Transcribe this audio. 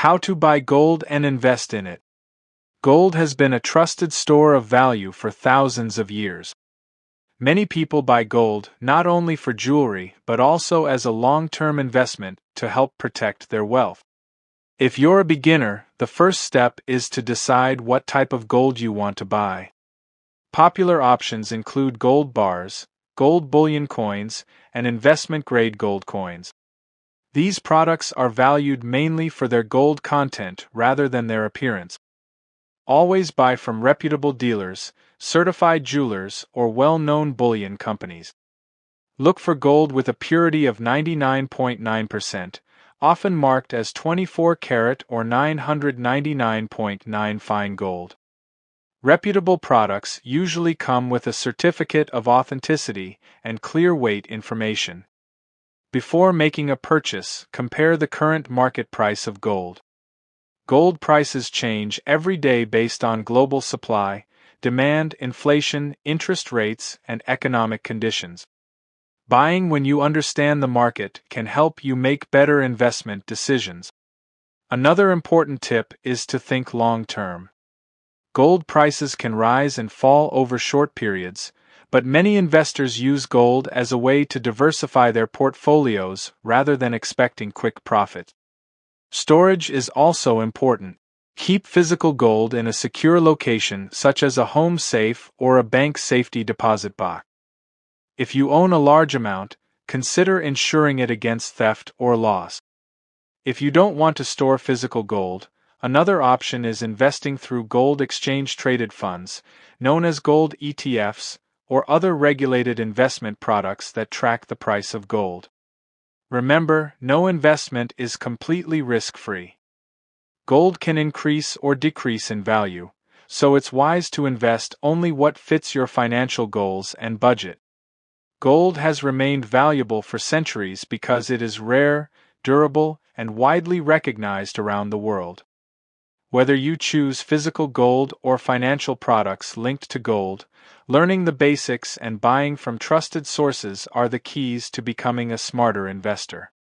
How to buy gold and invest in it. Gold has been a trusted store of value for thousands of years. Many people buy gold not only for jewelry but also as a long-term investment to help protect their wealth. If you're a beginner, the first step is to decide what type of gold you want to buy. Popular options include gold bars, gold bullion coins, and investment-grade gold coins. These products are valued mainly for their gold content rather than their appearance. Always buy from reputable dealers, certified jewelers, or well-known bullion companies. Look for gold with a purity of 99.9%, often marked as 24 karat or 999.9 fine gold. Reputable products usually come with a certificate of authenticity and clear weight information. Before making a purchase, compare the current market price of gold. Gold prices change every day based on global supply, demand, inflation, interest rates, and economic conditions. Buying when you understand the market can help you make better investment decisions. Another important tip is to think long-term. Gold prices can rise and fall over short periods, but many investors use gold as a way to diversify their portfolios rather than expecting quick profits. Storage is also important. Keep physical gold in a secure location such as a home safe or a bank safety deposit box. If you own a large amount, consider insuring it against theft or loss. If you don't want to store physical gold, another option is investing through gold exchange-traded funds, known as gold ETFs, or other regulated investment products that track the price of gold. Remember, no investment is completely risk-free. Gold can increase or decrease in value, so it's wise to invest only what fits your financial goals and budget. Gold has remained valuable for centuries because it is rare, durable, and widely recognized around the world. Whether you choose physical gold or financial products linked to gold, learning the basics and buying from trusted sources are the keys to becoming a smarter investor.